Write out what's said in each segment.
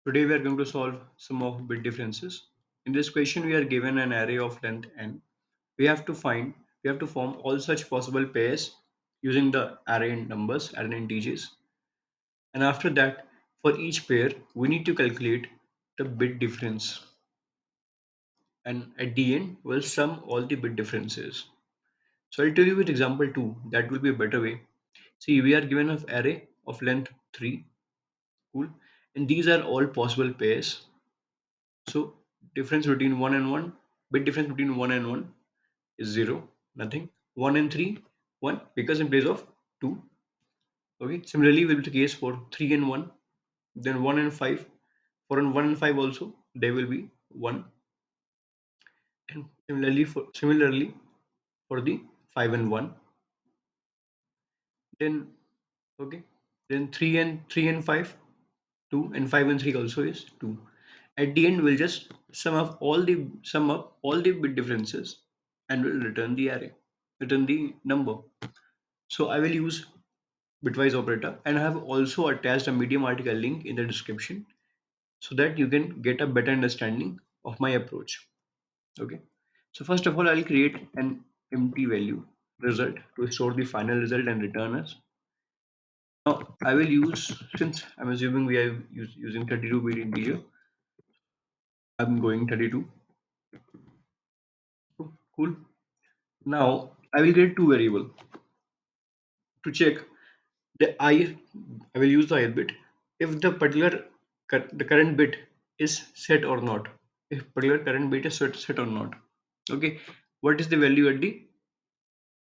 Today we are going to solve some of bit differences. In this question, we are given an array of length n. We have to find, we have to form all such possible pairs using the array numbers, array integers. And after that, for each pair, we need to calculate the bit difference. And at the end, we'll sum all the bit differences. So I'll tell you with example 2. That will be a better way. See, we are given an array of length 3. Cool. And these are all possible pairs. So difference between 1 and 1, bit difference between 1 and 1 is 0, nothing. 1 and 3, 1 because in place of 2. Okay. Similarly will be the case for 3 and 1, then 1 and 5. For 1 and 5 also there will be 1. And similarly for the 5 and 1. Then okay. Then 3 and 5, 2, and 5 and 3 also is 2. At the end we'll just sum up all the bit differences and we'll return the array, return the number. So I will use bitwise operator, and I have also attached a Medium article link in the description so that you can get a better understanding of my approach. Okay. So first of all, I'll create an empty value result to store the final result and return us. Now I will use, since I'm assuming we are using 32-bit integer, I'm going 32. Cool. Now I will get two variable to check the I will use the ith bit if the particular the current bit is set or not. If particular current bit is set or not. Okay. What is the value at the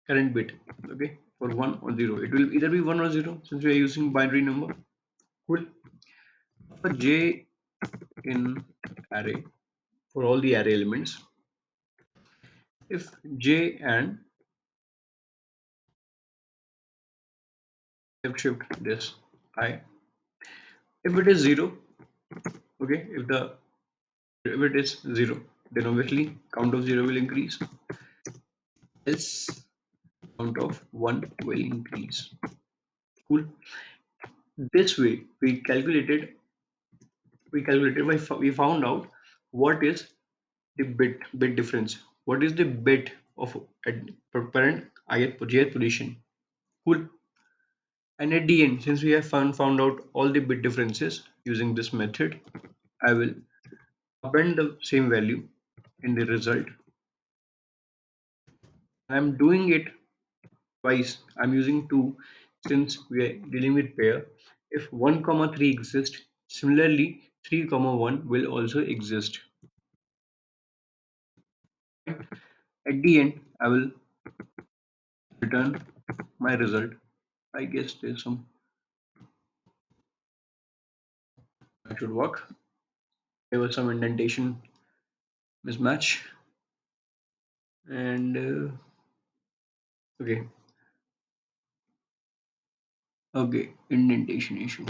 current bit? Okay. For 1 or 0, it will either be 1 or 0 since we are using binary number. Cool. For j in array, for all the array elements, if j and shift this I, if it is 0, okay, if it is 0, then obviously count of 0 will increase, else count of 1 will increase. Cool. This way we found out what is the bit difference, what is the bit of at parent ith jth position. Cool. And at the end, since we have found out all the bit differences using this method, I will append the same value in the result. I'm doing it twice. I'm using 2 since we are dealing with pair. If 1 comma 3 exists, similarly 3 comma 1 will also exist. At the end, I will return my result. I guess there's some that should work. There was some indentation mismatch, and okay, okay, indentation issue.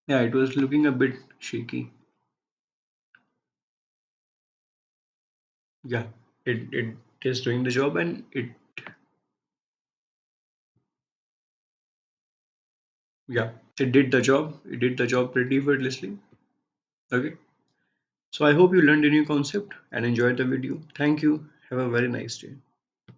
Yeah, it was looking a bit shaky. Yeah, it is doing the job, and yeah, it did the job. It did the job pretty effortlessly. Okay. So I hope you learned a new concept and enjoyed the video. Thank you. Have a very nice day.